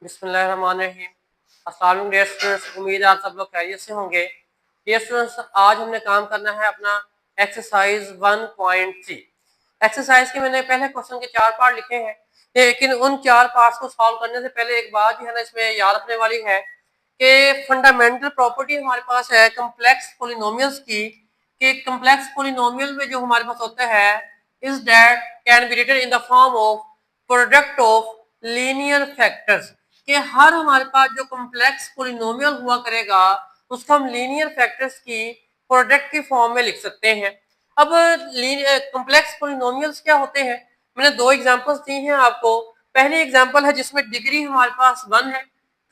बिस्मिल्लाहिर्रहमानिर्रहीम। अस्सलाम वालेकुम डियर स्टूडेंट्स, उम्मीद है आप सब लोग खैरियत से होंगे। डियर स्टूडेंट्स, आज हमने काम करना है अपना एक्सरसाइज 1.3। एक्सरसाइज के मैंने पहले क्वेश्चन के 4 पार्ट लिखे हैं, लेकिन उन 4 पार्ट्स को सॉल्व करने से पहले एक बात जो है ना इसमें याद रखने वाली है कि फंडामेंटल प्रॉपर्टी हमारे पास है कम्प्लेक्स पोलिनोमियल्स की, कि कम्प्लेक्स पोलिनोमियल में जो हमारे पास होता है is that can be written in the form of product of linear factors, कि हर हमारे पास जो कम्प्लेक्स पोलिनोमियल हुआ करेगा उसको हम लीनियर फैक्टर्स की प्रोडक्ट की फॉर्म में लिख सकते हैं। अब कम्प्लेक्स पोलिनोमियल्स क्या होते हैं, मैंने 2 एग्जांपल्स दी हैं आपको। पहली एग्जांपल है जिसमें डिग्री हमारे पास 1 है,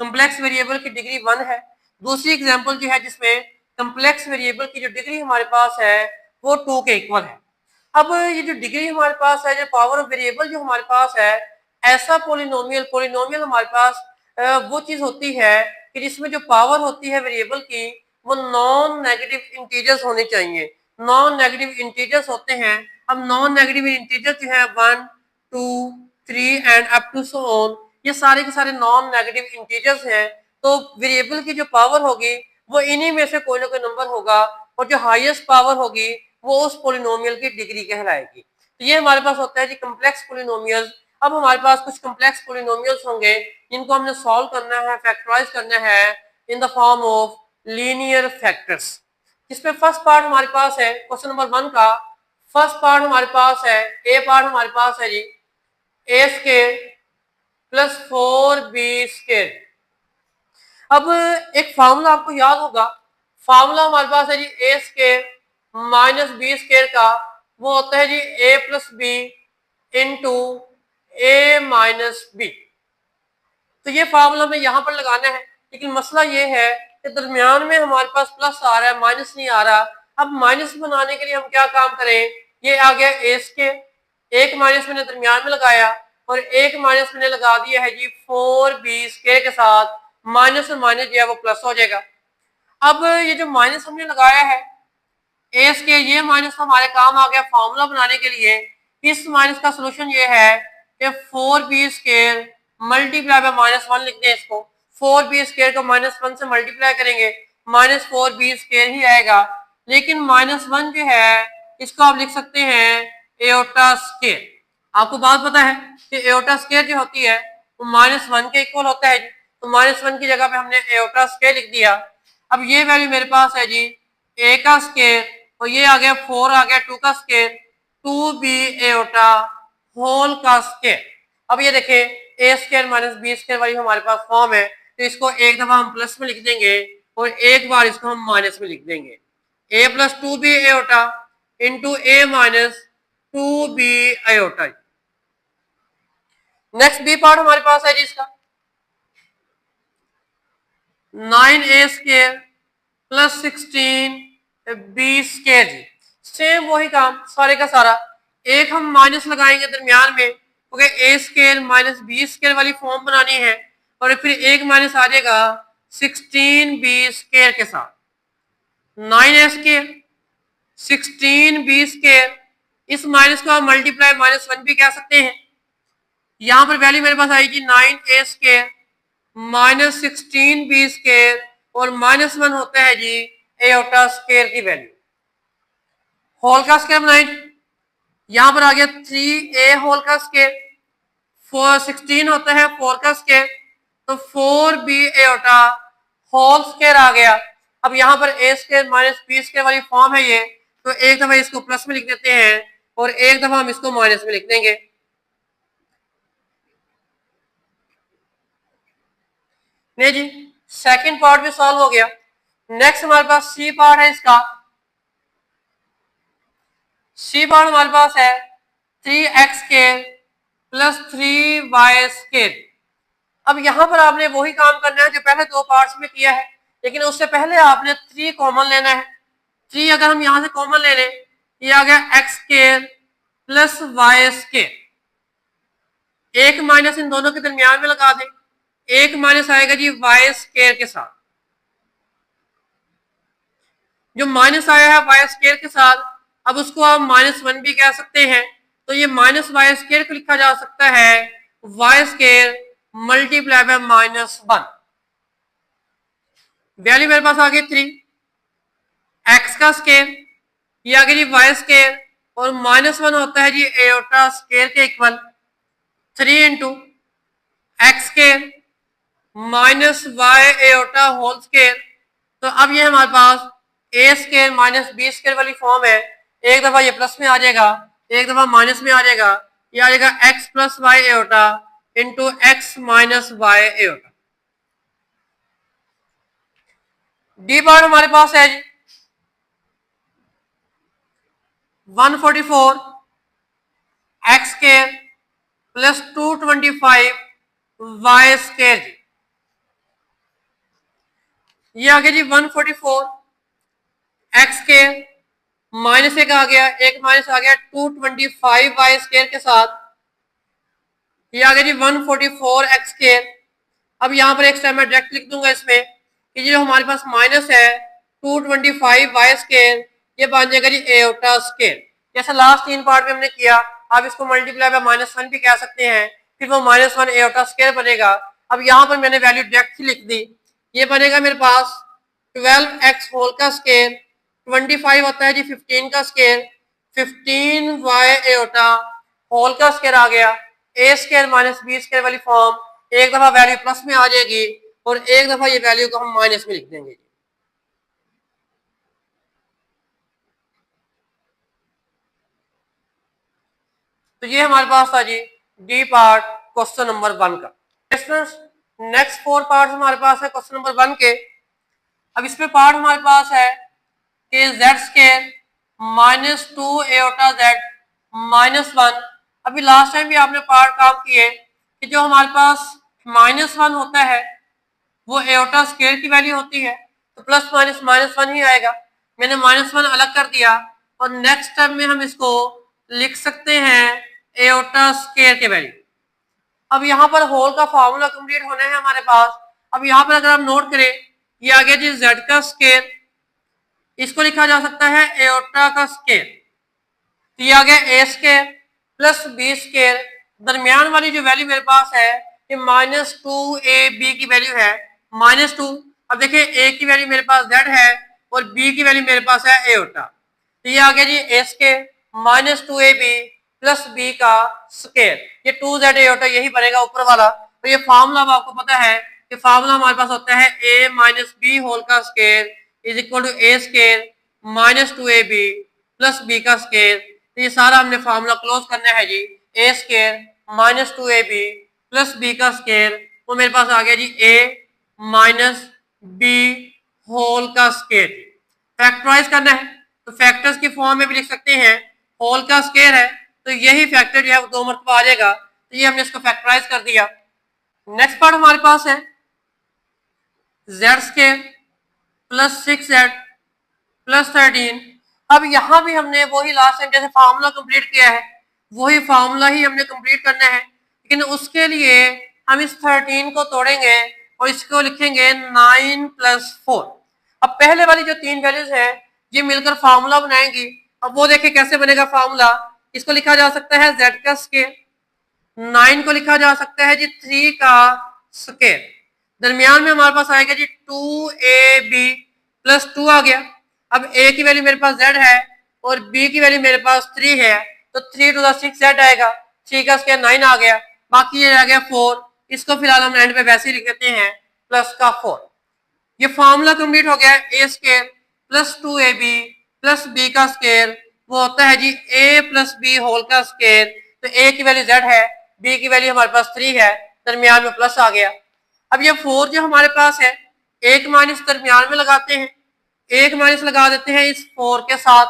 कम्प्लेक्स वेरिएबल की डिग्री 1 है। दूसरी एग्जांपल जो है जिसमें कम्प्लेक्स वेरिएबल की जो डिग्री हमारे पास है वो 2 के इक्वल है। अब ये जो डिग्री हमारे पास है, जो पावर ऑफ वेरिएबल जो हमारे पास है, ऐसा पोलिनोमियल हमारे पास वो चीज होती है कि जिसमें जो पावर होती है वेरिएबल की वो नॉन नेगेटिव इंटीजर्स होने चाहिए। नॉन नेगेटिव इंटीजर्स होते हैं। अब नॉन नेगेटिव इंटीजर जो है 1, 2, 3 and up to so on, ये सारे के सारे नॉन नेगेटिव इंटीजर्स हैं। तो वेरिएबल की जो पावर होगी वो इन्हीं में से कोई ना कोई नंबर होगा, और जो हाईएस्ट पावर होगी वो उस पोलिनोमियल की डिग्री कहलाएगी। तो ये हमारे पास होता है जी कम्प्लेक्स पोलिनोमियल्स। अब हमारे पास कुछ कम्प्लेक्स पोलिनोमियल्स होंगे जिनको हमने सॉल्व करना है, फैक्टराइज करना है इन the form of linear factors. इसमें फर्स्ट पार्ट हमारे पास है क्वेश्चन नंबर 1 का। फर्स्ट पार्ट हमारे पास है, ए पार्ट हमारे पास है जी a square plus 4b square. अब एक फार्मूला आपको याद होगा, फार्मूला हमारे पास है जी a square minus b square का, वो होता है जी ए plus b into a minus B. तो ये फार्मूला हमें यहाँ पर लगाना है, लेकिन मसला ये है कि दरमियान में हमारे पास प्लस आ रहा है, माइनस नहीं आ रहा। अब माइनस बनाने के लिए हम क्या काम करें, ये आ गया ए स्केयर, एक माइनस मैंने दरमियान में लगाया और एक माइनस मैंने लगा दिया है जी 4b स्केयर के साथ, माइनस और माइनस जो है वो प्लस हो जाएगा। अब ये जो माइनस हमने लगाया है ए स्केयर, ये माइनस हमारे काम आ गया फॉर्मूला बनाने के लिए। इस माइनस का सोल्यूशन ये है कि 4b स्केयर मल्टीप्लाई बाय -1 लिखते हैं इसको। 4b स्केयर को -1 से मल्टीप्लाई करेंगे, -4b स्केयर ही आएगा। लेकिन -1 जो है इसको आप लिख सकते हैं एओटा स्केयर। आपको बात पता है कि एओटा स्केयर जो होती है वो -1 के इक्वल होता है जी, तो -1 की जगह पे हमने एओटा स्केयर लिख दिया। अब ये वैल्यू मेरे पास है जी ए का स्केयर, और ये आ गया 4 आ गया 2 का स्केयर, 2b एओटा होल का स्केयर। अब ये देखें ए स्केयर माइनस बी स्केयर वाली हमारे पास फॉर्म है, तो इसको एक दफा हम प्लस में लिख देंगे और एक बार इसको हम माइनस में लिख देंगे। A plus 2b iota into a minus 2b iota. Next b part हमारे पास है जी इसका 9a square plus 16b square जी। सेम वही काम सारे का सारा, एक हम माइनस लगाएंगे दरमियान में क्योंकि ए स्केयर माइनस बी स्केयर वाली फॉर्म बनानी है, और फिर एक माइनस आ जाएगा 16b स्केयर के साथ। 9a स्केयर 16b स्केयर, इस माइनस को हम मल्टीप्लाई -1 भी कह सकते हैं। यहां पर वैल्यू मेरे पास आएगी 9a square minus 16b square, और -1 होता है जी एओटा स्केयर की वैल्यू। होल का स्केयर बनाएंगे, यहां पर आ गया 3a होल का स्केयर, 16 होता है 4 का स्केयर, तो 4b एओटा होल स्केयर आ गया। अब यहां पर a square minus b square वाली फॉर्म है ये, तो एक दफा इसको प्लस में लिख देते हैं और एक दफा हम इसको माइनस में लिख देंगे। नहीं जी, सेकंड पार्ट भी सॉल्व हो गया। नेक्स्ट हमारे पास सी पार्ट है इसका। सी पार्ट हमारे पास है 3x square plus 3y square. अब यहां पर आपने वही काम करना है जो पहले 2 पार्ट्स में किया है, लेकिन उससे पहले आपने 3 कॉमन लेना है। 3 अगर हम यहां से कॉमन ले लें, ये आ गया x square plus y square. एक माइनस इन दोनों के दरमियान में लगा दें, एक माइनस आएगा जी y स्केयर के साथ। जो माइनस आया है y स्केयर के साथ, अब उसको आप -1 भी कह सकते हैं, तो ये -y स्केयर को लिखा जा सकता है y square multiply by -1। Value मेरे पास आ गई 3, एक्स का स्केयर, ये आ गया जी वाई स्केयर, और -1 होता है जी एओटा स्केयर के equal 3 into x square minus y iota whole square. तो अब ये हमारे पास a square minus b square वाली फॉर्म है। एक दफा ये प्लस में आ जाएगा, एक दफा माइनस में आ जाएगा, ये आ जाएगा x plus y iota into x minus y iota. D part हमारे पास है जी 144 x square plus 225 y square जी। ये आ गया जी 144 एक्स स्केयर माइनस एक आ गया, एक माइनस आ गया 225 वाई स्केयर के साथ, ये आ गया जी 144 एक्स स्केयर। अब यहाँ पर एक स्टेप मैं डायरेक्ट लिख दूंगा इसमें कि जो हमारे पास माइनस है 225 वाई स्केयर, ये बन जाएगा जी एओटा स्केयर। जैसे लास्ट 3 पार्ट में हमने किया, आप इसको मल्टीप्लाई बाय -1 भी कह सकते हैं, फिर वो -1 एओटा स्केयर बनेगा। अब यहाँ पर मैंने वैल्यू डायरेक्ट ही लिख दी, ये बनेगा मेरे पास 12x होल का स्केयर, 25 होता है जी 15 का स्केयर, 15 वाई एओटा होल का स्केयर आ गया, a square minus b square वाली फॉर्म, एक दफा वैल्यू प्लस में आ जाएगी और एक दफा ये वैल्यू को हम माइनस में लिख देंगे। तो ये हमारे पास था G D part question number 1 का। नेक्स्ट 4 पार्ट हमारे पास है क्वेश्चन नंबर 1 के। अब इसमें पार्ट हमारे पास है कि जेड स्केयर -2 एओटा जेड -1। अभी लास्ट टाइम भी आपने पार्ट काम किए कि जो हमारे पास -1 होता है वो एओटा स्केयर की वैल्यू होती है, तो प्लस माइनस -1 ही आएगा। मैंने -1 अलग कर दिया और नेक्स्ट स्टेप में हम इसको लिख सकते हैं एओटा स्केयर के वैल्यू। अब यहाँ पर होल का फॉर्मूला कंप्लीट होना है हमारे पास। अब यहाँ पर अगर आप नोट करें, ये आ गया जी जेड का स्केयर, इसको लिखा जा सकता है एओटा का स्केयर, तो ये आ गया a square plus B square, दरमियान वाली जो वैल्यू मेरे पास है ये -2ab की वैल्यू है -2। अब देखिए ए की वैल्यू मेरे पास जेड है और बी की वैल्यू मेरे पास है एओटा, तो ये आ गया जी a square -2ab plus b का स्केयर, ये 2z एओटा यही बनेगा ऊपर वाला। तो ये फार्मूला आपको पता है कि फार्मूला हमारे पास होता है a माइनस बी होल का square is equal to a square -2ab plus b का स्केयर। तो ये सारा हमने फार्मूला क्लोज करना है जी, a square -2ab plus b का स्केयर, वो मेरे पास आ गया जी a माइनस बी होल का स्केयर। फैक्टराइज करना है तो फैक्टर्स की फॉर्म में भी लिख सकते हैं, होल का स्केयर है तो यही फैक्टर जो है वो 2 मरतबा आ जाएगा, तो ये हमने इसको फैक्टराइज कर दिया। नेक्स्ट पार्ट हमारे पास है Z square plus 6z plus 13। अब यहाँ भी हमने वही लास्ट टाइम जैसे फार्मूला कंप्लीट किया है वही फार्मूला ही हमने कंप्लीट करना है, लेकिन उसके लिए हम इस 13 को तोड़ेंगे और इसको लिखेंगे 9 + 4। अब पहले वाली जो 3 वैल्यूज है ये मिलकर फार्मूला बनाएंगी। अब वो देखिए कैसे बनेगा फार्मूला। इसको लिखा जा सकता है z का स्केयर, 9 को लिखा जा सकता है जी 3 का स्केयर, दरमियान में हमारे पास आएगा जी 2ab प्लस 2 आ गया। अब a की वैल्यू मेरे पास z है और b की वैल्यू मेरे पास 3 है, तो 3 to the 6z आएगा, 3 का स्केयर 9 आ गया, बाकी ये आ गया 4। इसको फिलहाल हम एंड पे वैसे ही लिख देते हैं प्लस का 4। ये फार्मूला कंप्लीट हो गया। A square plus 2ab plus b का स्केयर वो होता है जी a प्लस बी होल का स्केयर, तो a की वैल्यू z है, b की वैल्यू हमारे पास 3 है, दरमियान में प्लस आ गया। अब ये 4 जो हमारे पास है एक माइनस दरमियान में लगाते हैं, एक माइनस लगा देते हैं इस 4 के साथ,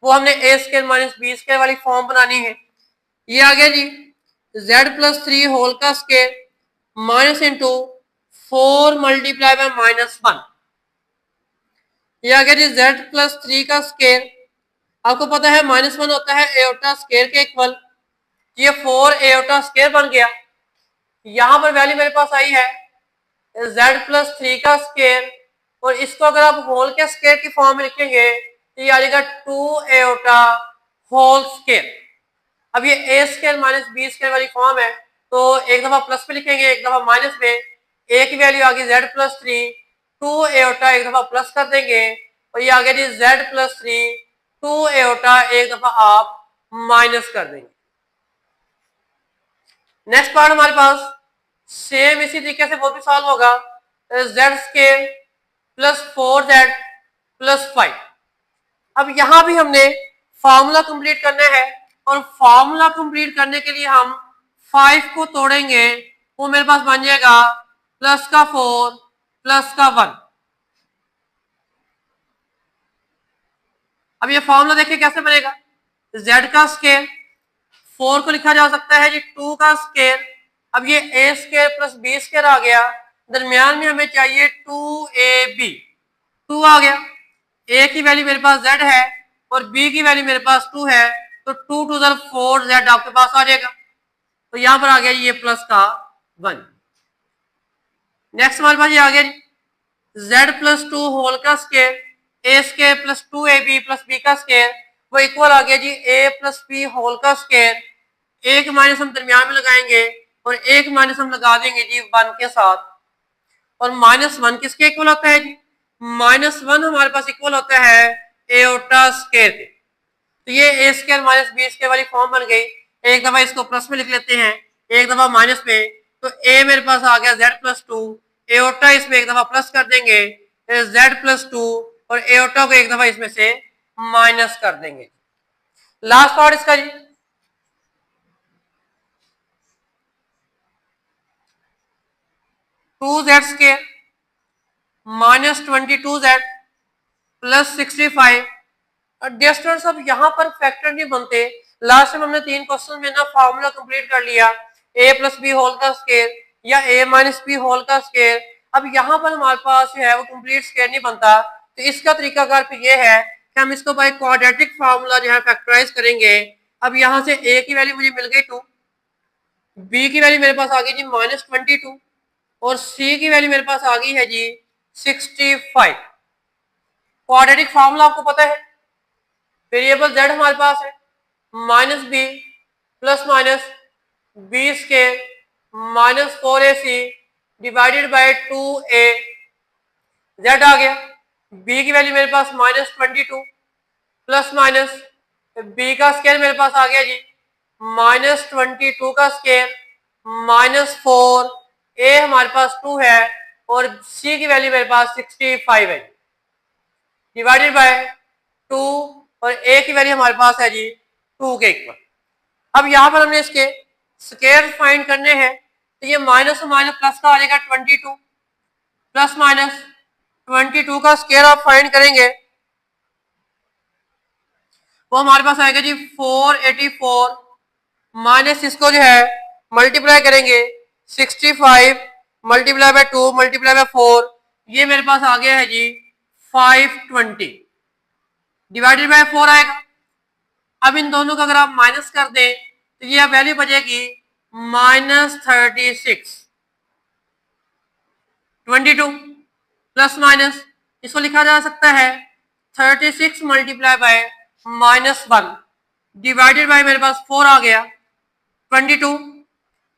वो हमने a square minus b square वाली फॉर्म बनानी है। ये आ गया जी z प्लस 3 होल का square minus into 4 multiply by -1। ये आ गया जी z प्लस 3 का स्केयर, आपको पता है -1 होता है एओटा स्केयर के इक्वल, ये 4 एओटा स्केयर बन गया। यहाँ पर वैल्यू मेरे पास आई है z प्लस 3 का स्केयर, और इसको अगर आप होल के स्केयर की फॉर्म में लिखेंगे तो ये आ जाएगा 2 एओटा होल स्केयर। अब ये a square minus b square वाली फॉर्म है, तो एक दफा प्लस पे लिखेंगे, एक दफा माइनस पे। ए की वैल्यू आ गई जेड प्लस 3, 2 एओटा एक दफा प्लस कर देंगे, और ये आ गया जी जेड प्लस 3, 2 एओटा एक दफा आप माइनस कर देंगे। नेक्स्ट पार्ट हमारे पास सेम इसी तरीके से वो भी सॉल्व होगा। Z square plus 4z plus 5। अब यहां भी हमने फॉर्मूला कंप्लीट करना है, और फॉर्मूला कंप्लीट करने के लिए हम 5 को तोड़ेंगे, वो मेरे पास बन जाएगा प्लस का 4 प्लस का 1। अब ये फॉर्मूला देखिए कैसे बनेगा। z का स्केयर 4 को लिखा जा सकता है जी 2 का स्केयर। अब ये a square plus b square आ गया, दरमियान में हमें चाहिए 2ab, 2 आ गया। a की वैल्यू मेरे पास z है और b की वैल्यू मेरे पास 2 है, तो 2 टू 4 z आपके पास आ जाएगा। तो यहां पर आ गया ये प्लस का 1। नेक्स्ट हमारे पास ये आ गया जी z प्लस 2 होल का square, a square plus 2ab plus b का स्केयर, वो इक्वल आ गया जी a प्लस b होल का स्केयर। एक माइनस हम दरमियान में लगाएंगे और एक माइनस हम लगा देंगे जी 1 के साथ। और माइनस 1 किसके इक्वल होता है जी? माइनस 1 हमारे पास इक्वल होता है एओटा स्केयर के। तो ये a square minus b square वाली फॉर्म बन गई। एक दफा इसको प्लस में लिख लेते हैं, एक दफा माइनस में। तो ए मेरे पास आ गया जेड प्लस 2, एओटा इसमें एक दफा प्लस कर देंगे जेड प्लस 2, और एओटा को एक दफा इसमें से माइनस कर देंगे। लास्ट पार्ट इसका जी 2z square minus 22z plus 65। Distance अब यहाँ पर फैक्टर नहीं बनते। लास्ट टाइम हमने 3 क्वेश्चन में ना फॉर्मूला कंप्लीट कर लिया, a प्लस बी होल का स्केयर या a माइनस बी होल का स्केयर। अब यहाँ पर हमारे पास जो है वो कंप्लीट स्केयर नहीं बनता, तो इसका तरीकाकार फिर ये है कि हम इसको बाय क्वाड्रेटिक फार्मूला जो है फैक्टराइज करेंगे। अब यहाँ से a की वैल्यू मुझे मिल गई 2, b की वैल्यू मेरे पास आ गई जी माइनस 22, और c की वैल्यू मेरे पास आ गई है जी 65। क्वाड्रेटिक फार्मूला आपको पता है, वेरिएबल z हमारे पास है minus b plus minus b square minus 4ac divided by 2a। z आ गया, b की वैल्यू मेरे पास माइनस 22 प्लस माइनस b का स्केयर मेरे पास आ गया जी माइनस 22 का स्केयर माइनस 4, a हमारे पास 2 है और c की वैल्यू मेरे पास 65 है डिवाइडेड बाय 2, और a की वैल्यू हमारे पास है जी 2 के इक्वल। अब यहाँ पर हमने इसके स्केयर फाइंड करने हैं, तो ये माइनस और माइनस प्लस का आ जाएगा 22 प्लस माइनस 22 का स्केयर आप फाइंड करेंगे, वो हमारे पास आएगा जी 484 माइनस इसको जो है मल्टीप्लाई करेंगे 65 मल्टीप्लाई बाय 2 मल्टीप्लाई बाय 4, ये मेरे पास आ गया है जी 520 डिवाइडेड बाय 4 आएगा। अब इन दोनों का अगर आप माइनस कर दें तो ये वैल्यू बचेगी माइनस 36। 22 प्लस माइनस इसको लिखा जा सकता है 36 multiply by minus 1 divided by मेरे पास 4 आ गया। 22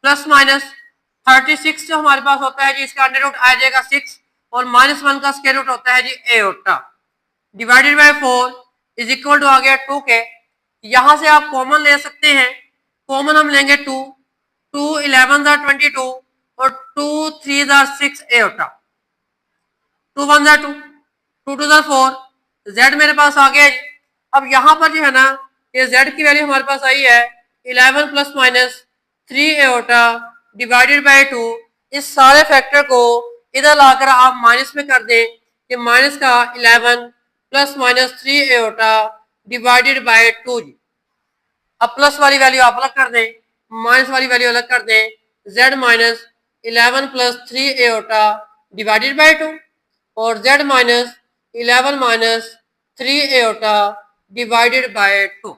प्लस माइनस 36 जो हमारे पास होता है जी इसका अंडर रूट आ जाएगा 6, और माइनस 1 का स्क्वायर रूट होता है जी iota divided by 4 is equal to आ गया 2 के। यहां से आप कॉमन ले सकते हैं, कॉमन हम लेंगे 2, 2 11 22 और 2 3 6 एओटा, 2 1 2, 2 2 4, z मेरे पास आ गया। अब यहाँ पर जो है ना ये z की वैल्यू हमारे पास आई है 11 plus minus 3 aorta divided by 2। इस सारे फैक्टर को इधर लाकर आप माइनस में कर दें, ये माइनस का 11 plus minus 3 aorta divided by 2 जी। अब प्लस वाली वैल्यू आप अलग कर दें, माइनस वाली वैल्यू अलग कर दें, z minus 11 plus 3 aorta divided by 2 और z minus 11 minus 3 aorta divided by 2।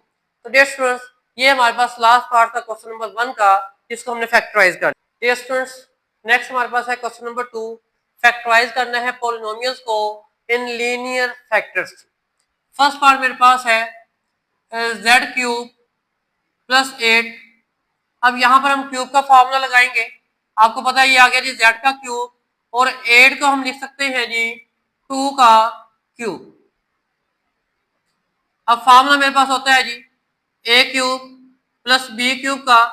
तो डियर स्टूडेंट्स ये हमारे पास लास्ट पार्ट था क्वेश्चन नंबर 1 का, जिसको हमने फैक्टराइज कर। डियर स्टूडेंट्स नेक्स्ट हमारे पास है क्वेश्चन नंबर 2। फैक्टराइज करना है पॉलिनोमियल्स को in linear factors. First part मेरे पास है z क्यूब प्लस 8 अब यहाँ पर हम क्यूब का फॉर्मूला लगाएंगे। आपको पता है ये आ गया जी z का क्यूब, और 8 को हम लिख सकते हैं जी 2 का क्यूब। अब फॉर्मूला मेरे पास होता है जी a cube plus b cube का,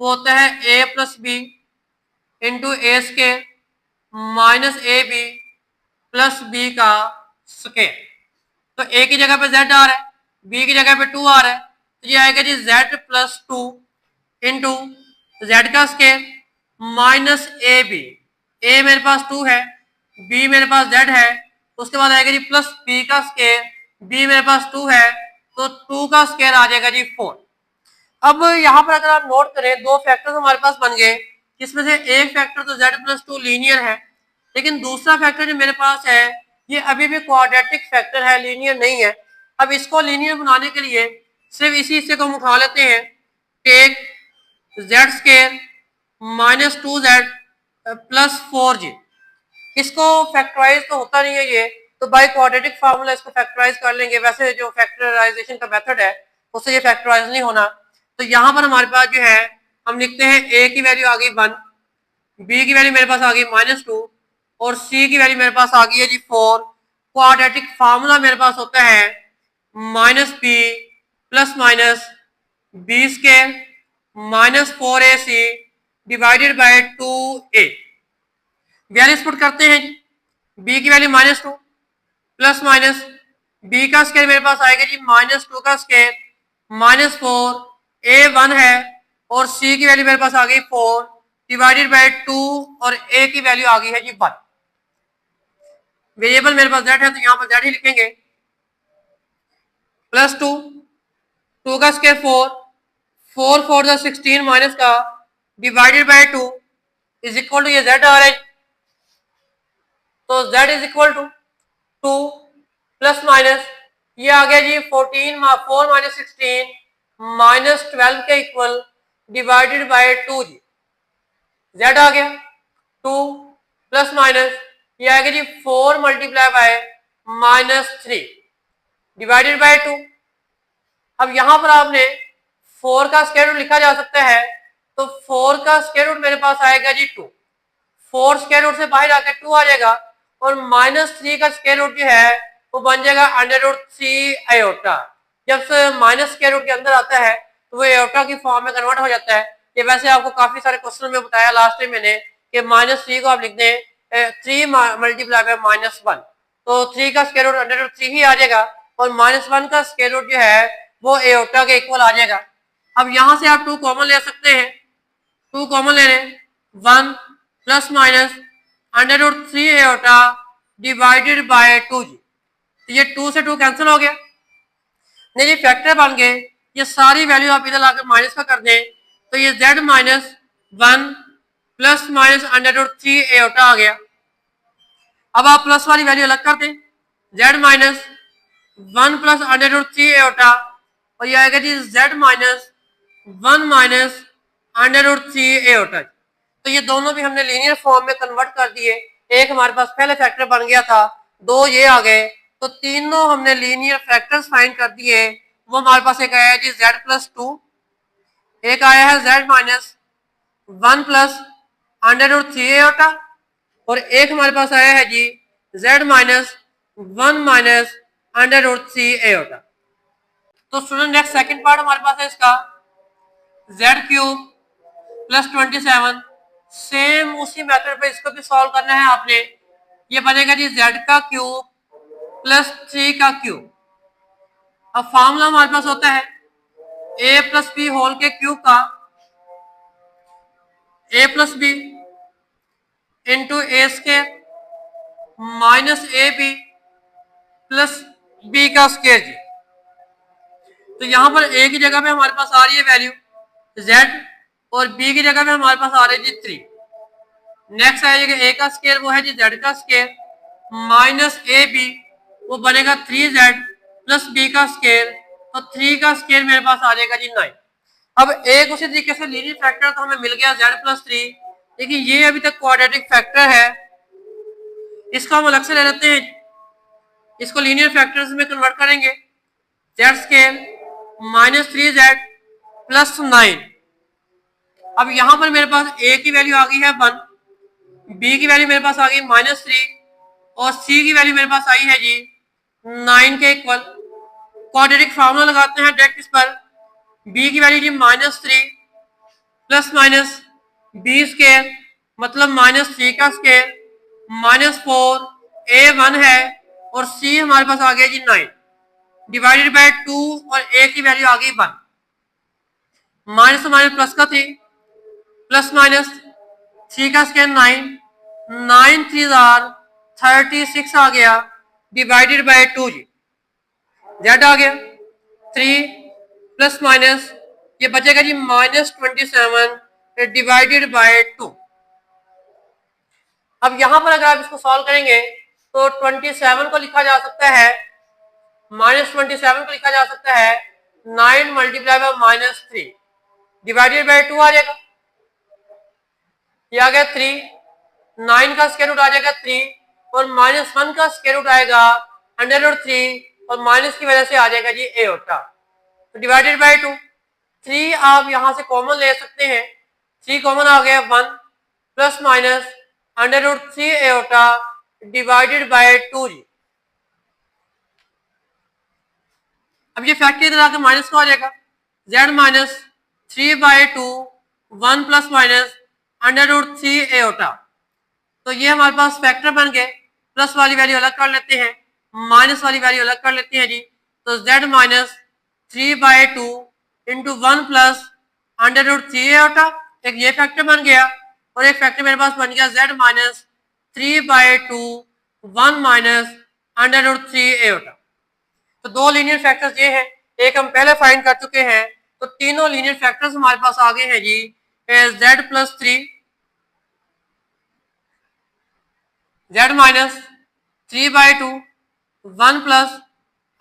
वो होता है a plus b into a square minus a b plus b का स्केयर। तो a की जगह पे z आ रहा है, b की जगह पे 2 आ रहा है, तो ये आएगा जी z प्लस 2 इंटू जेड का स्केयर माइनस ए बी। ए मेरे पास 2 है, बी मेरे पास z है, उसके बाद आएगा जी प्लस बी का स्केयर, बी मेरे पास 2 है, तो 2 का स्केयर आ जाएगा जी 4। अब यहाँ पर अगर आप नोट करें, दो फैक्टर्स हमारे पास बन गए, जिसमें से एक फैक्टर तो z प्लस 2 लीनियर है, लेकिन दूसरा फैक्टर जो मेरे पास है ये अभी भी क्वाड्रेटिक फैक्टर है, लीनियर नहीं है। अब इसको लीनियर बनाने के लिए सिर्फ इसी हिस्से को हम उठा लेते हैं, take z square minus 2z plus 4g। इसको फैक्टराइज तो होता नहीं है ये, तो बाय क्वाड्रेटिक फार्मूला इसको फैक्टराइज कर लेंगे। वैसे जो फैक्टराइजेशन का मेथड है उससे ये फैक्टराइज नहीं होना। तो यहाँ पर हमारे पास जो है हम लिखते हैं a की वैल्यू आ गई 1, b की वैल्यू मेरे पास आ गई -2 और c की वैल्यू मेरे पास आ गई है जी 4। क्वाड्रेटिक फार्मूला मेरे पास होता है minus b plus minus b square minus 4ac divided by 2a। Values put करते हैं जी, b की वैल्यू -2 प्लस माइनस b का स्केयर मेरे पास आएगा जी -2 का स्केयर -4, a 1 है और c की वैल्यू मेरे पास आ गई 4 डिवाइडेड बाय 2 और a की वैल्यू आ गई है जी 1। वेरिएबल मेरे पास z है तो यहाँ पर z ही लिखेंगे, प्लस 2 का स्केयर 4 4 16 माइनस का divided by 2 is equal to ये z आ रहा है, तो z is equal to 2 plus minus ये आ गया जी 4 माइनस 16 माइनस 12 के equal divided by 2g। z आ गया 2 प्लस माइनस ये आएगा जी 4 मल्टीप्लाई बाय -3 डिवाइडेड बाय 2। अब यहां पर आपने 4 का स्क्वायर रूट लिखा जा सकता है, तो 4 का स्क्वायर रूट मेरे पास आएगा जी 2, 4 स्क्वायर रूट से बाहर आकर 2 आ जाएगा और -3 का स्क्वायर रूट जो है वो बन जाएगा √3 आयोटा। जब से माइनस स्क्वायर रूट के अंदर आता है तो वो आयोटा की फॉर्म में कन्वर्ट हो जाता है। ये वैसे आपको काफी सारे क्वेश्चन में बताया लास्ट टाइम मैंने कि -3 को आप लिख दें 3 मल्टीप्लाई बाय -1, तो 3 का स्क्वायर रूट √3 ही आ जाएगा और -1 का स्क्वायर रूट जो है वो एओटा के इक्वल आ जाएगा। अब यहां से आप 2 कॉमन ले सकते हैं, 2 कॉमन ले लें 1 plus minus √3 aorta divided bye 2g। तो ये 2 से 2 कैंसिल हो गया, नहीं ये फैक्टर बन गए। ये सारी वैल्यू आप इधर लाकर माइनस का कर दें तो ये z minus 1 plus minus √3 iota आ गया। अब आप प्लस वाली वैल्यू अलग कर दें, z माइनस 1 प्लस √3 एओटा और ये आएगा जी z माइनस 1 माइनस √3 एओटा। तो ये दोनों भी हमने लीनियर फॉर्म में कन्वर्ट कर दिए। एक हमारे पास पहले फैक्टर बन गया था, 2 ये आ गए, तो तीनों हमने लीनियर फैक्टर्स फाइंड कर दिए। वो हमारे पास एक आया है जी z प्लस 2, एक आया है z माइनस 1 प्लस √3 एओटा और एक हमारे पास आया है जी z माइनस 1 माइनस √3 एओटा। तो स्टूडेंट नेक्स्ट सेकंड पार्ट हमारे पास है इसका z क्यूब प्लस 27। सेम उसी मेथड पे इसको भी सॉल्व करना है आपने। ये बनेगा जी z का क्यूब प्लस 3 का क्यूब। अब फॉर्मूला हमारे पास होता है a प्लस बी होल के क्यूब का a plus b into a square minus a b plus b का स्केयर जी। तो यहाँ पर a की जगह पे हमारे पास आ रही है वैल्यू z और b की जगह पे हमारे पास आ रही है जी 3। नेक्स्ट आएगा a का स्केयर, वो है जी z का स्केयर माइनस ए बी, वो बनेगा 3z प्लस b का स्केयर, तो 3 का स्केयर मेरे पास आ जाएगा जी 9। अब एक उसी तरीके से लीनियर फैक्टर तो हमें मिल गया z प्लस 3, लेकिन ये अभी तक क्वाड्रेटिक फैक्टर है, इसको हम अलग से ले लेते हैं, इसको लीनियर फैक्टर्स में कन्वर्ट करेंगे। z स्केयर -3z प्लस 9 अब यहाँ पर मेरे पास a की वैल्यू आ गई है 1, b की वैल्यू मेरे पास आ गई -3 और c की वैल्यू मेरे पास आई है जी 9 के इक्वल। क्वाड्रेटिक फार्मूला लगाते हैं डायरेक्ट इस पर। b की वैल्यू जी -3 प्लस माइनस बी स्केयर मतलब -3 का स्केयर -4 a1 है और c हमारे पास आ गया जी 9 डिवाइडेड बाय 2 और a की वैल्यू आ गई 1। माइनस माइनस प्लस का 3 प्लस माइनस 3 का स्केयर 9 9 3 36 आ गया डिवाइडेड बाय 2 जी। जेड आ गया 3 प्लस माइनस ये बचेगा जी -27 डिवाइडेड बाय 2। अब यहां पर अगर आप इसको सॉल्व करेंगे तो 27 को लिखा जा सकता है -27 को लिखा जा सकता है 9 मल्टीप्लाई बाय -3 डिवाइडेड बाय 2 आ जाएगा। ये आ गया 3, 9 का स्क्वायर रूट आ जाएगा 3 और -1 का स्क्वायर रूट आएगा √3 और माइनस की वजह से आ जाएगा जी ए होता तो डिवाइडेड बाय 2। 3 आप यहां से कॉमन ले सकते हैं, 3 कॉमन आ गया 1 प्लस माइनस √3 ए होता डिवाइडेड बाय 2 जी। अब ये फैक्टर इधर आकर माइनस का हो जाएगा z-3/2 1 प्लस माइनस √3 ए होता। तो ये हमारे पास फैक्टर बन गए। प्लस वाली वैल्यू अलग कर लेते हैं, माइनस वाली वैल्यू अलग कर लेते हैं जी। तो z-3/2 इंटू 1 प्लस √3 ए होता, एक ये फैक्टर बन गया और एक फैक्टर मेरे पास बन गया z-3/2 1 माइनस √3 ए होता। तो दो लीनियर फैक्टर्स ये हैं, एक हम पहले फाइंड कर चुके हैं। तो तीनों लीनियर फैक्टर्स हमारे पास आ गए हैं जी z+3 z-3/2 1 प्लस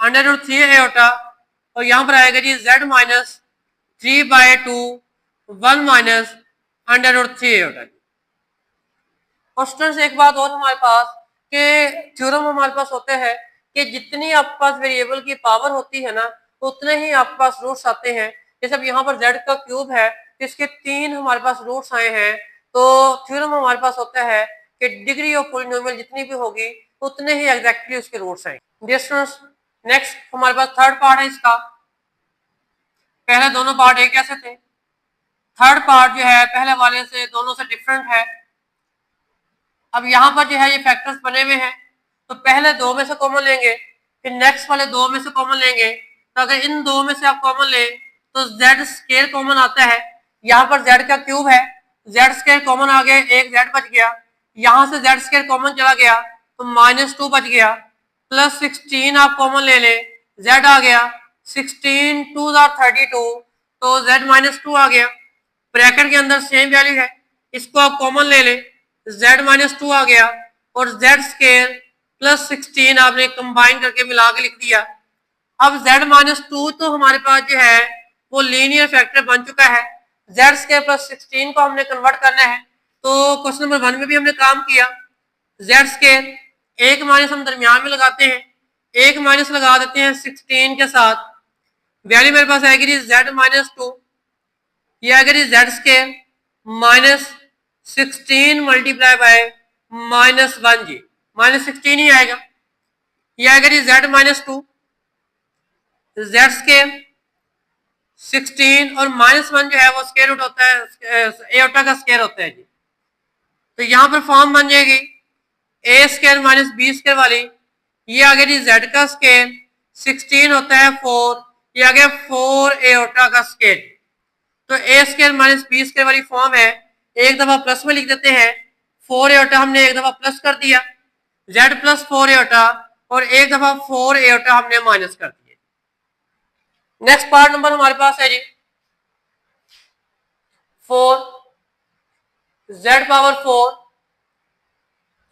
√3 ए होता और यहां पर आएगा जी z-3/2 1 माइनस √3 ए होता। और स्टूडेंट्स एक बात और हमारे पास कि थ्योरम हमारे पास होते हैं कि जितनी आपके पास वेरिएबल की पावर होती है ना उतने ही आपके पास रूट्स आते हैं। जैसे अब यहाँ पर z का क्यूब है, इसके 3 हमारे पास रूट्स आए हैं। तो थ्योरम हमारे पास होता है कि डिग्री ऑफ पॉलिनोमियल जितनी भी होगी उतने ही एग्जैक्टली उसके रूट्स आएंगे। डियर स्टूडेंट्स नेक्स्ट हमारे पास थर्ड पार्ट है इसका। पहले दोनों पार्ट एक जैसे थे, थर्ड पार्ट जो है पहले वाले से दोनों से डिफरेंट है। अब यहाँ पर जो है ये फैक्टर्स बने हुए हैं तो पहले दो में से कॉमन लेंगे, फिर नेक्स्ट वाले दो में से कॉमन लेंगे। तो अगर इन दो में से आप कॉमन लें तो z स्क्वायर कॉमन आता है। यहाँ पर z का क्यूब है, z स्क्वायर कॉमन आ गया, एक z बच गया। यहाँ से z स्क्वायर कॉमन चला गया तो -2 बच गया। प्लस 16 आप कॉमन ले लें, z आ गया 16 2 32 तो z-2 आ गया। ब्रैकेट के अंदर सेम वैल्यू है, इसको आप कॉमन ले लें, z-2 आ गया और z स्क्वायर प्लस 16 आपने कंबाइन करके मिला के लिख दिया। अब z-2 तो हमारे पास जो है वो लीनियर फैक्टर बन चुका है। z स्क्वायर प्लस 16 को हमने कन्वर्ट करना है तो क्वेश्चन नंबर 1 में भी हमने काम किया। z स्क्वायर एक माइनस हम दरमियान में लगाते हैं, एक माइनस लगा देते हैं 16 के साथ, वैल्यू मेरे पास आएगी जी z-2, ये आएगा जी z square minus 16 multiply by -1 जी, -16 ही आएगा। ये आएगा जी z-2 z स्क्वायर 16 और -1 जो है वो स्क्वायर रूट होता है, एटा का स्क्वायर होता है जी। तो यहाँ पर फॉर्म बन जाएगी a square minus b square वाली। ये आ गया जी z का स्क्वायर 16 होता है 4, ये आ गया 4 एटा का स्क्वायर। तो a square minus b square वाली फॉर्म है, एक दफा प्लस में लिख देते हैं, 4 एटा हमने एक दफा प्लस कर दिया z प्लस 4 एटा और एक दफा 4 एटा हमने माइनस कर दिया। नेक्स्ट पार्ट नंबर हमारे पास है जी 4 z⁴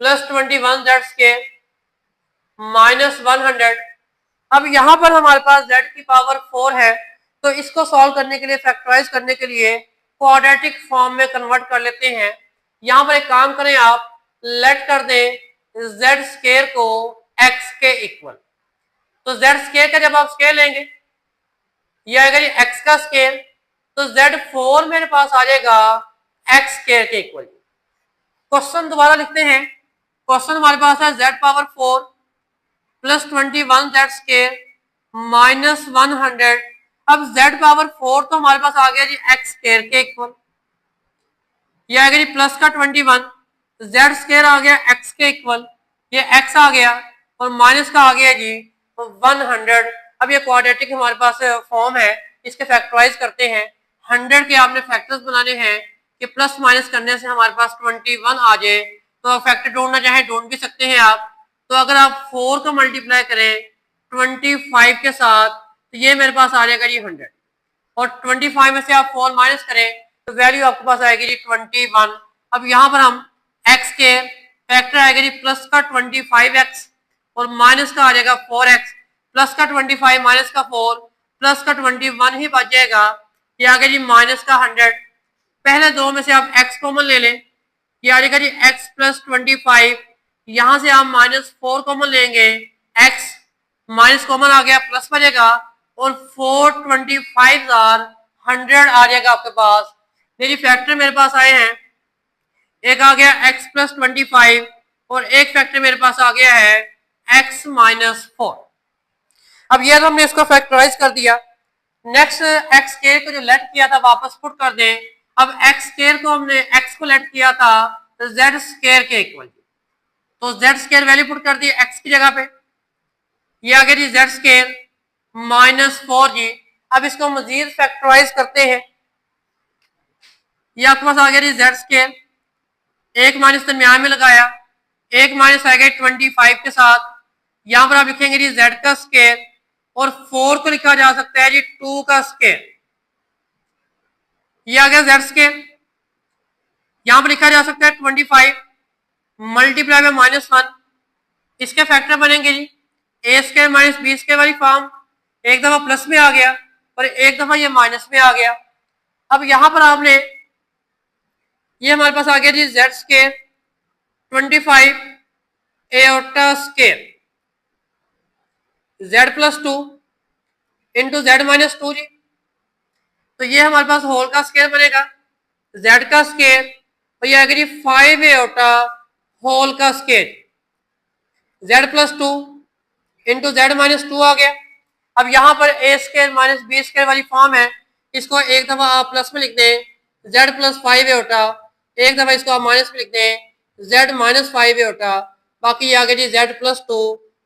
plus 21 z square minus 100। अब यहां पर हमारे पास z की पावर 4 है तो इसको सॉल्व करने के लिए, फैक्टराइज करने के लिए क्वाड्रेटिक फॉर्म में कन्वर्ट कर लेते हैं। यहां पर एक काम करें, आप लेट कर दें z स्क्वायर को x के इक्वल। तो z स्क्वायर का जब आप स्क्वायर लेंगे ये आएगा जी x का स्क्वायर तो Z4 मेरे पास आ जाएगा एक्स स्क्वायर के इक्वल। क्वेश्चन दोबारा लिखते हैं। क्वेश्चन हमारे पास है Z power 4 plus 21 Z square minus 100। अब Z पावर 4 तो हमारे पास आ गया जी एक्स स्क्वायर के इक्वल, ये आ गया जी प्लस का 21, Z स्क्वायर आ गया एक्स के इक्वल, ये एक्स आ गया, और माइनस का आ गया जी 100। अब ये क्वाड्रेटिक हमारे पास फॉर्म है, इसके फैक्टराइज करते हैं। 100 के आपने फैक्टर्स बनाने हैं कि प्लस माइनस करने से हमारे पास 21 आ जाए। तो फैक्टर ढूंढना चाहे ढूंढ भी सकते हैं आप। तो अगर आप 4 का मल्टीप्लाई करें 25 के साथ तो ये मेरे पास आ जाएगा जी 100, और 25 में से आप 4 माइनस करें तो वैल्यू आपके पास आएगी जी 21। अब यहाँ पर हम x के फैक्टर आएगा जी प्लस का 25x और माइनस का आ जाएगा 4x, प्लस का 25 माइनस का 4 प्लस का 21 ही बच जाएगा। ये आ गया जी माइनस का 100। पहले दो में से आप x कॉमन ले लें, ये आ जाएगा जी x प्लस 25, यहाँ से आप माइनस 4 कॉमन लेंगे, x माइनस कॉमन आ गया प्लस बचेगा, और 425 100 आ जाएगा आपके पास। देखिए फैक्टर मेरे पास आए हैं, एक आ गया x प्लस 25 और एक फैक्टर मेरे पास आ गया है x माइनस 4। अब ये तो हमने इसको फैक्टराइज कर दिया। नेक्स्ट एक्स स्क्वायर को जो लेट किया था वापस पुट कर दें। अब एक्स स्क्वायर को हमने एक्स को लेट किया था तो जेड स्क्वायर के इक्वल, तो जेड स्क्वायर वैल्यू पुट कर दी एक्स की जगह पे, ये आ गया जी जेड स्क्वायर माइनस 4g। अब इसको मजीद फैक्टराइज करते हैं, ये आपके पास आ गया जी जेड स्क्वायर, एक माइनस दरमियान में लगाया, एक माइनस आएगा 25 के साथ, यहां पर आप लिखेंगे जी जेड का स्क्वायर, और 4 को लिखा जा सकता है जी 2 का स्क्वायर, ये आ गया जेड स्क्वायर। यहां पर लिखा जा सकता है 25 मल्टीप्लाई में -1, इसके फैक्टर बनेंगे जी ए स्क्वायर माइनस बी स्क्वायर वाली फॉर्म, एक दफा प्लस में आ गया और एक दफा ये माइनस में आ गया। अब यहां पर आपने ये हमारे पास आ गया जी z square 25 iota square z plus 2 into z minus 2 जी, तो ये हमारे पास होल का स्क्वायर बनेगा जेड का स्क्वायर, और ये आ गया जी 5 एओटा होल का square z plus 2 into z minus 2 आ गया। अब यहाँ पर a square minus b square वाली फॉर्म है, इसको एक दफा आप प्लस में लिख दें जेड प्लस 5 एओटा, एक दफा इसको आप माइनस में लिख दें जेड माइनस 5 एओटा, बाकी ये आ गया जी z plus 2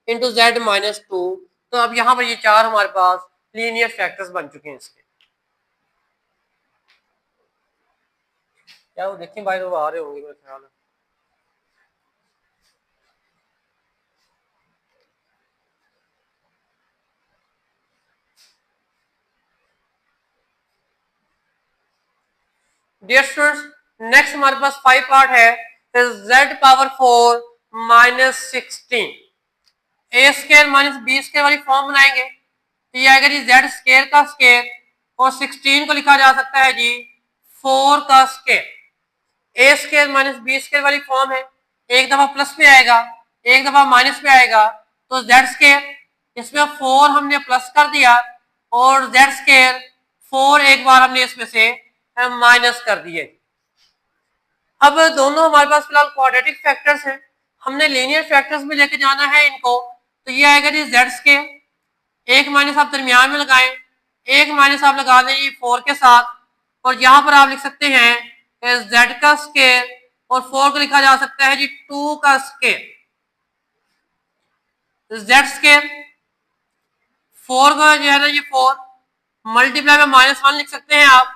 into z minus 2। तो अब यहाँ पर ये चार हमारे पास लीनियर फैक्टर्स बन चुके हैं इसके। क्या वो देखें भाई वो आ रहे होंगे मेरे ख्याल में। डियर स्टूडेंट्स, नेक्स्ट हमारे पास 5 पार्ट है, z पावर 4 माइनस 16, ए स्क्वायर माइनस बी स्क्वायर वाली फॉर्म बनाएंगे, तो ये आएगा जी जेड स्क्वायर का स्क्वायर, और 16 को लिखा जा सकता है जी 4 का स्क्वायर। ए स्क्वायर माइनस बी स्क्वायर वाली फॉर्म है, एक दफा प्लस में आएगा एक दफा माइनस में आएगा, तो जेड स्क्वायर, इसमें 4 हमने प्लस कर दिया और जेड स्क्वायर 4 एक बार हमने इसमें से माइनस कर दिए। अब दोनों हमारे पास फिलहाल क्वाड्रेटिक फैक्टर्स हैं, हमने लीनियर फैक्टर्स में लेके जाना है इनको, तो ये आएगा जी जेड स्क्वायर, एक माइनस आप दरमियान में लगाएं, एक माइनस आप लगा दें जी 4 के साथ, और यहाँ पर आप लिख सकते हैं जेड का स्क्वायर, और 4 को लिखा जा सकता है जी 2 का स्क्वायर। जेड स्क्वायर 4 को जो है ना ये 4 मल्टीप्लाई में -1 लिख सकते हैं आप,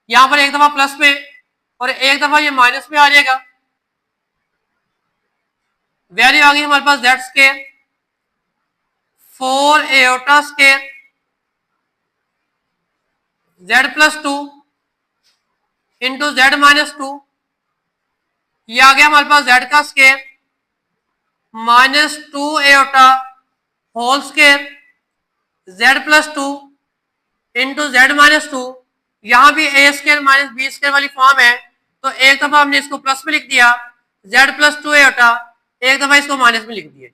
यहां पर एक दफा प्लस में और एक दफा ये माइनस में आ जाएगा, वैल्यू आ गई हमारे पास z square 4 iota square z plus 2 into z minus 2, ये आ गया हमारे पास जेड का square -2 iota whole square z plus 2 into z minus 2, यहां भी a square minus b square वाली फॉर्म है, तो एक दफा हमने इसको प्लस में लिख दिया जेड प्लस 2 एटा, एक दफा इसको माइनस में लिख दिया,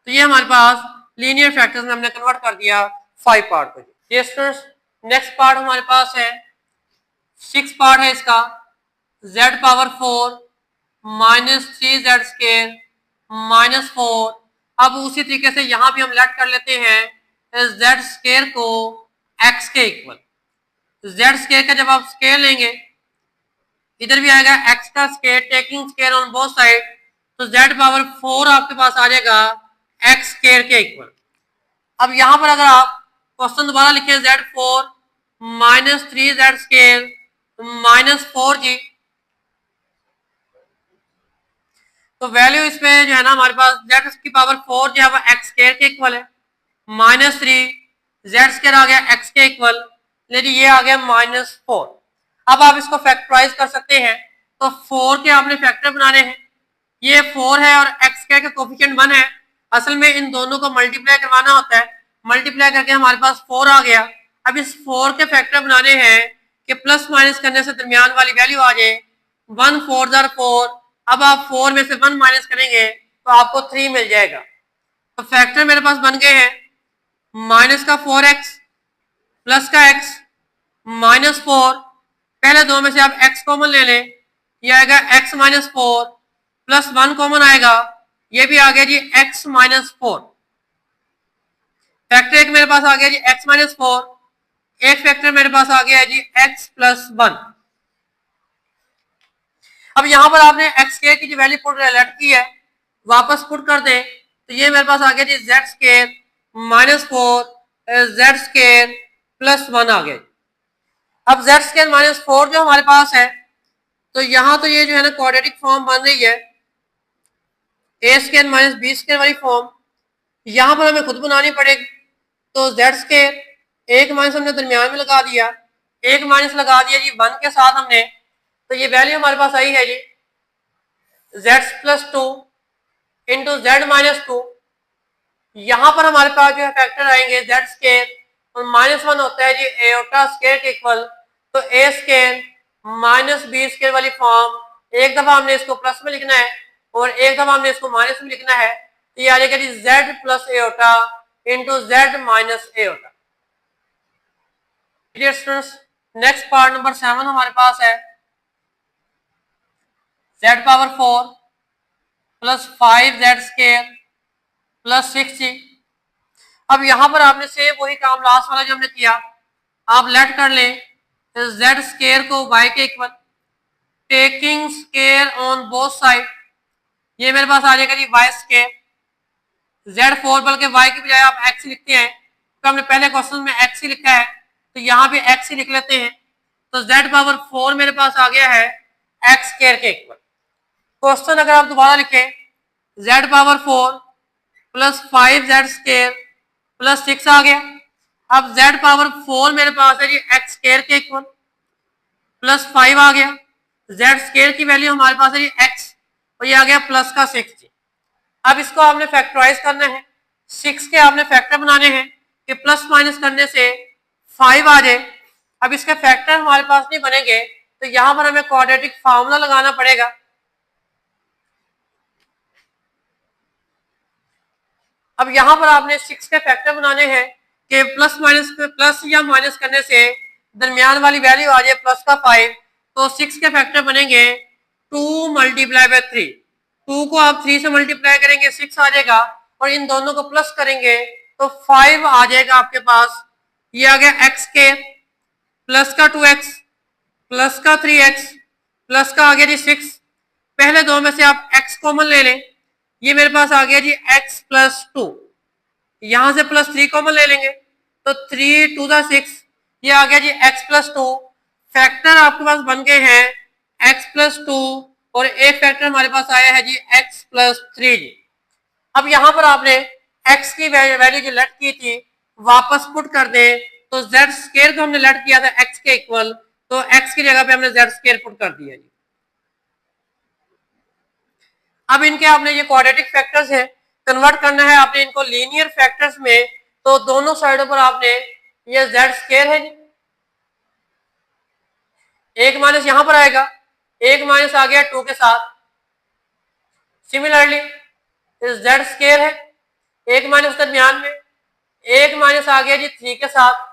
तो ये हमारे पास लीनियर फैक्टर्स में हमने कन्वर्ट कर दिया 5 पार्ट को। ये स्टूडेंट्स नेक्स्ट पार्ट हमारे पास है 6 पार्ट है इसका, z power 4 minus 3z square minus 4। अब उसी तरीके से यहां भी हम लेट कर लेते हैं z स्केयर को x के इक्वल। z स्केयर का जब आप स्केयर लेंगे इधर भी आएगा x का square, taking square on both side, तो z पावर 4 आपके पास आ जाएगा x स्केयर के इक्वल। अब यहां पर अगर आप क्वेश्चन दोबारा लिखें z4 minus 3z square minus 4g, तो वैल्यू इसमें जो है ना हमारे पास z की पावर 4 जो है वो x स्केयर के इक्वल है, माइनस 3 z स्केयर आ गया x के इक्वल, लेकिन ये आ गया माइनस 4। अब आप इसको फैक्टराइज कर सकते हैं, तो 4 के आपने फैक्टर बनाने हैं, ये 4 है और x स्केयर का कोफिशिएंट 1 है, असल में इन दोनों को मल्टीप्लाई करवाना होता है, मल्टीप्लाई करके हमारे पास 4 आ गया। अब इस 4 के फैक्टर बनाने हैं कि प्लस माइनस करने से दरमियान वाली वैल्यू आ जाए, 1 4 4। अब आप 4 में से 1 माइनस करेंगे तो आपको 3 मिल जाएगा। तो फैक्टर मेरे पास बन गए हैं, माइनस का 4x प्लस का x माइनस 4, पहले दो में से आप x कॉमन ले लें, ये आएगा x माइनस 4 प्लस 1 कॉमन आएगा, ये भी आ गया जी x माइनस 4। फैक्टर एक मेरे पास आ गया जी x माइनस 4, एक फैक्टर मेरे पास आ गया है जी x प्लस 1। अब यहां पर आपने x स्केयर की जो वैल्यू पुट लेट की है वापस पुट कर दें, तो ये मेरे पास आ गया जी z square minus 4 z square plus 1 आ गया। अब z स्केयर माइनस 4 जो हमारे पास है, तो यहां तो ये जो है ना क्वाड्रेटिक फॉर्म बन रही है, a square minus b square वाली फॉर्म, यहां पर हमें खुद बनानी पड़ेगी। तो z स्केयर एक माइनस हमने दरमियान में लगा दिया, एक माइनस लगा दिया जी 1 के साथ हमने, तो ये वैल्यू हमारे पास आई है जी z plus 2 into z minus 2। यहां पर हमारे पास जो है फैक्टर आएंगे z स्केयर और माइनस 1 होता है जी एओटा स्केयर के इक्वल, तो a square minus b square वाली फॉर्म, एक दफा हमने इसको प्लस में लिखना है और एक दफा हमने इसको माइनस में लिखना है, तो ये आ जाएगा जी z plus aorta into z minus aorta. Next part number 7 हमारे पास है z power 4 plus 5z square plus 6g। अब यहां पर आपने सेम वही काम लास्ट वाला जो हमने किया, आप लेट कर लें z स्केयर को y के equal, taking square on both side, ये मेरे पास आ जाएगा जी y स्केयर, z4 बल्कि y की बजाय आप x लिखते हैं, तो हमने पहले क्वेश्चन में x ही लिखा है, तो यहाँ पे x ही लिख लेते हैं, तो z पावर 4 मेरे पास आ गया है x स्केयर के इक्वल। क्वेश्चन अगर आप दोबारा लिखें z power 4 plus 5z square plus 6 आ गया। अब z पावर 4 मेरे पास है जी x स्केयर के इक्वल प्लस 5 आ गया, z स्केयर की वैल्यू हमारे पास है जी x और ये आ गया प्लस का 6 जी। अब इसको आपने फैक्टराइज करना है, 6 के आपने फैक्टर बनाने हैं कि प्लस माइनस करने से 5 आ जाए। अब इसके फैक्टर हमारे पास नहीं बनेंगे, तो यहां पर हमें क्वाड्रेटिक फार्मूला लगाना पड़ेगा। अब यहां पर आपने 6 के फैक्टर बनाने हैं कि प्लस माइनस प्लस या माइनस करने से दरमियान वाली वैल्यू आ जाए प्लस का 5, तो 6 के फैक्टर बनेंगे 2 मल्टीप्लाई बाय 3, 2 को आप 3 से मल्टीप्लाई करेंगे 6 आ जाएगा और इन दोनों को प्लस करेंगे तो 5 आ जाएगा आपके पास। ये आ गया x के प्लस का 2x प्लस का 3x प्लस का आ गया जी 6, पहले दो में से आप x कॉमन ले लें, ये मेरे पास आ गया जी x प्लस 2, यहां से प्लस 3 कॉमन ले लेंगे तो 3 2 6, ये आ गया जी x प्लस 2। फैक्टर आपके पास बन गए हैं x प्लस 2 और एक फैक्टर हमारे पास आया है जी x प्लस 3 जी। अब यहां पर आपने x की वैल्यू जो लेट की थी वापस पुट कर दे, तो z स्केयर को हमने लेट किया था x के इक्वल, तो x की जगह पे हमने z स्केयर पुट कर दिया जी। अब इनके आपने ये क्वाड्रेटिक फैक्टर्स है, कन्वर्ट करना है आपने इनको लीनियर फैक्टर्स में, तो दोनों साइडों पर आपने ये z स्केयर है जी, एक माइनस यहां पर आएगा, एक माइनस आ गया 2 के साथ, सिमिलरली z स्केयर है, एक माइनस दरमियान में, एक माइनस आ गया जी 3 के साथ,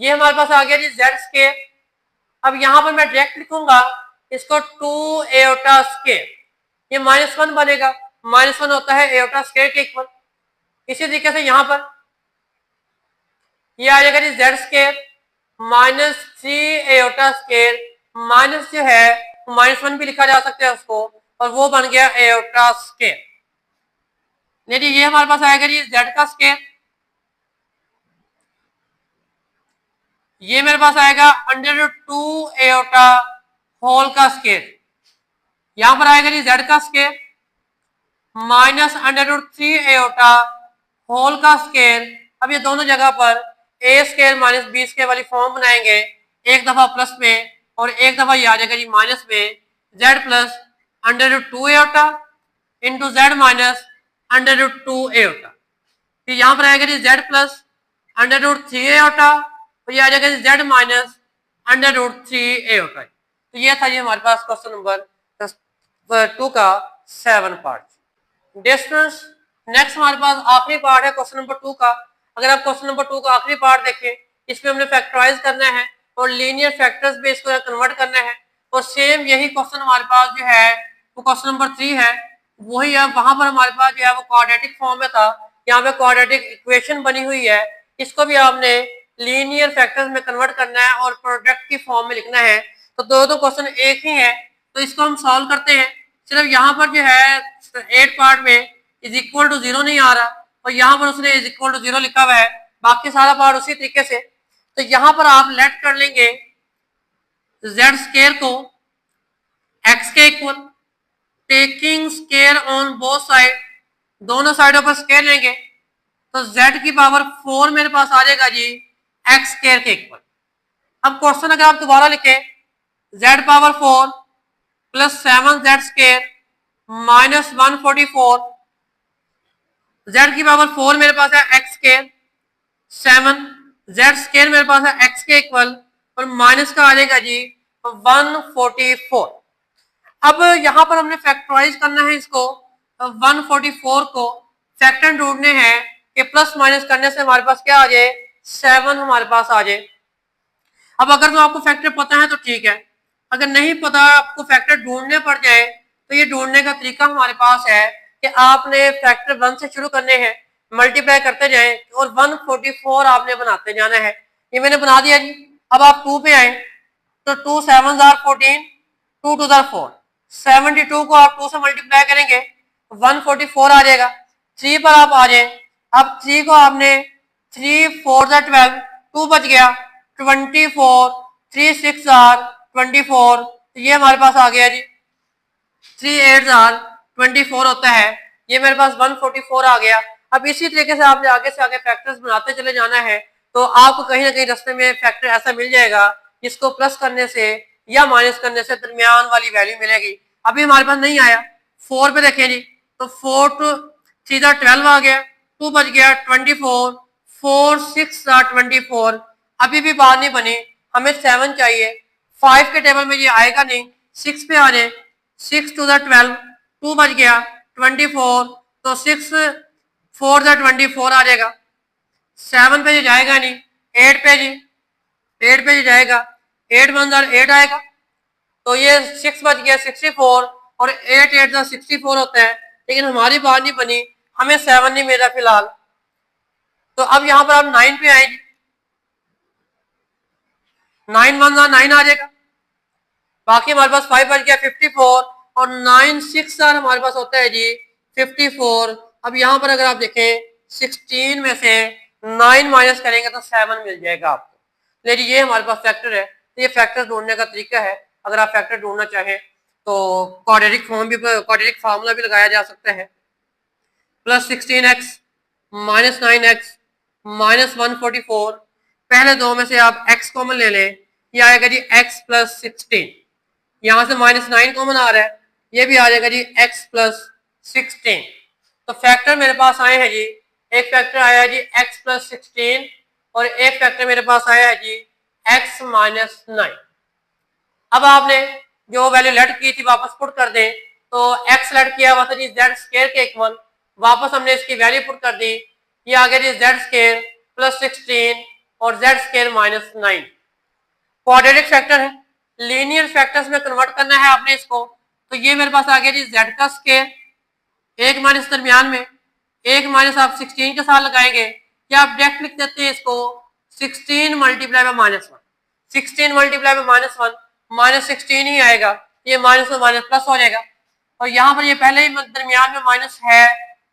ये हमारे पास आ गया जी जेड स्केयर। अब यहां पर मैं डायरेक्ट लिखूंगा इसको 2 एओटा स्केयर, ये -1 बनेगा, -1 होता है एओटा स्केयर के इक्वल। इसी तरीके से यहां पर ये आ जाएगा जी z square -3 iota square, minus जो है -1 भी लिखा जा सकता है उसको, और वो बन गया एओटा स्केयर। नहीं, ये हमारे पास आएगा जी जेड का स्केयर, ये मेरे पास आएगा √2 एओटा होल का स्केयर, यहां पर आएगा जी जेड का स्केयर -√3 एओटा होल का स्केयर। अब ये दोनों जगह पर ए स्केयर माइनस बी स्केयर वाली फॉर्म बनाएंगे, एक दफा प्लस में और एक दफा ये आ जाएगा जी माइनस में, Z plus √2 aorta into z minus √2 aorta. फिर यहाँ पर आएगा जी जेड प्लस √3 एओटा, तो ये आ जाएगा जी जेड माइनस √3 एओटा। तो ये था जी हमारे पास क्वेश्चन नंबर 2 का 7 पार्ट। डिस्टेंस नेक्स्ट हमारे पास आखिरी पार्ट है क्वेश्चन नंबर 2 का। अगर आप क्वेश्चन नंबर 2 का आखिरी पार्ट देखें, इसमें हमने फैक्टराइज करना है और लीनियर फैक्टर्स पे इसको कन्वर्ट करना है, और सेम यही क्वेश्चन हमारे पास जो है वो क्वेश्चन नंबर 3 है, वही है। वहां पर हमारे पास जो है वो क्वाड्रेटिक फॉर्म में था, यहाँ पे क्वाड्रेटिक इक्वेशन बनी हुई है, इसको भी आपने लीनियर फैक्टर्स में कन्वर्ट करना है और प्रोडक्ट की फॉर्म में लिखना है। तो दो क्वेश्चन एक ही है, तो इसको हम सॉल्व करते हैं। सिर्फ यहाँ पर जो है 8 पार्ट में इज इक्वल टू 0 नहीं आ रहा, और यहाँ पर उसने इज इक्वल टू 0 लिखा हुआ है, बाकी सारा पार्ट उसी तरीके से। तो यहाँ पर आप लेट कर लेंगे जेड स्केयर को एक्स के equal, taking square on both side, दोनों साइडों पर स्केयर लेंगे, तो z की पावर 4 मेरे पास आ जाएगा जी एक्स स्केयर के इक्वल। अब क्वेश्चन अगर आप दोबारा लिखें, z power 4 plus 7z square minus 144, z की पावर 4 मेरे पास है एक्स स्केयर, 7 z स्केयर मेरे पास है एक्स के इक्वल, और माइनस का आ जाएगा जी 144। अब यहां पर हमने फैक्टराइज करना है इसको, 144 को फैक्टर ढूंढने हैं कि प्लस माइनस करने से हमारे पास क्या आ जाए, 7 हमारे पास आ जाए। अब अगर तो आपको फैक्टर पता है तो ठीक है, अगर नहीं पता आपको फैक्टर ढूंढने पड़ जाए, तो ये ढूंढने का तरीका हमारे पास है कि आपने फैक्टर 1 से शुरू करने हैं, मल्टीप्लाई करते जाएं और 144 आपने बनाते जाना है। ये मैंने बना दिया जी। अब आप 2 पे आए, तो 2 7 14, 2 2 4, 72 को आप 2 से मल्टीप्लाई करेंगे 144 आ जाएगा। 3 पर आप आ जाए, अब 3 को आपने 3 4 12, 2 बच गया 24, 3 6 24, ये हमारे पास आ गया जी 3 8 24 होता है, ये मेरे पास 144 आ गया। अब इसी तरीके से आपने आगे से आगे फैक्टर्स बनाते चले जाना है, तो आपको कहीं ना कहीं रास्ते में फैक्टर ऐसा मिल जाएगा जिसको प्लस करने से या माइनस करने से दरमियान वाली वैल्यू मिलेगी। अभी हमारे पास नहीं आया, 4 पे देखें जी, तो 4 टू 3 12 आ गया, 2 बच गया 24, 4 6 24, अभी भी बात नहीं बनी, हमें 7 चाहिए। 5 के टेबल में ये आएगा नहीं, 6 पे आ जाए, 6 2 12, 2 बच गया 24, तो 6 4 24 आ जाएगा। 7 पे जो जाएगा नहीं, 8 पे जी, 8 पे जो जाएगा 8 1 8 आएगा, तो ये 6 बच गया 64, और 8 8 64 होता है, लेकिन हमारी बात नहीं बनी, हमें 7 नहीं मिला फिलहाल। तो अब यहाँ पर आप 9 पे आए, 9 1 9 आ जाएगा, बाकी हमारे पास 5 बच गया 54, और 9 6 हमारे पास होता है जी 54। अब यहाँ पर अगर आप देखें 16 में से 9 माइनस करेंगे तो 7 मिल जाएगा आपको। लेकिन ये हमारे पास फैक्टर है, तो ये फैक्टर ढूंढने का तरीका है। अगर आप फैक्टर ढूंढना चाहें तो क्वाड्रेटिक फार्मूला भी लगाया जा सकता है, plus 16x minus 9x minus 144, पहले दो में से आप x कॉमन ले लें, ये आएगा जी x प्लस 16, यहाँ से माइनस 9 कॉमन आ रहा है, ये भी आ जाएगा जी x प्लस 16। तो फैक्टर मेरे पास आए हैं जी, एक फैक्टर आया है जी x प्लस 16, और एक फैक्टर मेरे पास आया है जी x माइनस 9। अब आपने जो वैल्यू लेट की थी वापस पुट कर दें, तो x लेट किया हुआ था जी जेड स्केयर के इक्वल, वापस हमने इसकी वैल्यू पुट कर दी, ये आ गया जी जेड स्केयर प्लस 16 और z स्केयर -9। क्वाड्रेटिक फैक्टर है, लीनियर फैक्टर्स में कन्वर्ट करना है आपने इसको, तो ये मेरे पास आ गया जी z का स्केयर, एक माइनस दरमियान में, एक माइनस आप 16 के साथ लगाएंगे, या आप डायरेक्ट लिख देते हैं इसको 16 मल्टीप्लाई बाय -1, 16 मल्टीप्लाई बाय -1 -16 ही आएगा, ये माइनस और माइनस प्लस हो जाएगा, और यहाँ पर ये पहले ही दरमियान में माइनस है,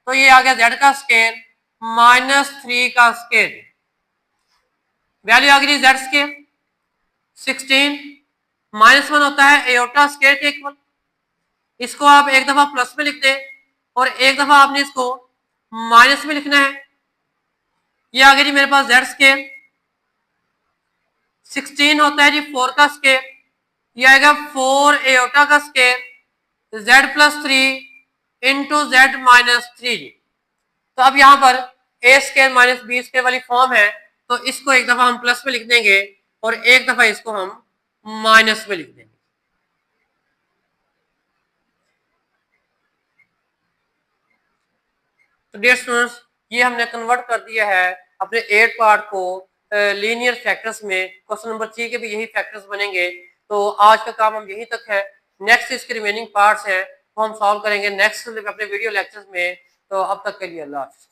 तो ये आ गया z का स्केयर -3 का स्केयर, वैल्यू आ गई z स्केयर 16 -1 होता है एयोटा स्केयर के इक्वल, इसको आप एक दफा प्लस में लिख दें और एक दफा आपने इसको माइनस में लिखना है। ये आ गया जी मेरे पास z स्केयर 16 होता है जी 4 का स्केयर, ये आएगा 4 एयोटा का स्केयर z+3 इंटू z -3 जी। तो अब यहाँ पर a square minus b square वाली फॉर्म है, तो इसको एक दफा हम प्लस में लिख देंगे और एक दफा इसको हम माइनस में लिख देंगे। तो डियर स्टूडेंट्स, ये हमने कन्वर्ट कर दिया है अपने 8 पार्ट को लीनियर फैक्टर्स में। क्वेश्चन नंबर 3 के भी यही फैक्टर्स बनेंगे। तो आज का काम हम यहीं तक है, नेक्स्ट इसके रिमेनिंग पार्ट्स हैं वो हम सॉल्व करेंगे नेक्स्ट अपने वीडियो लेक्चर्स में। तो अब तक के लिए अल्लाह हाफिज़।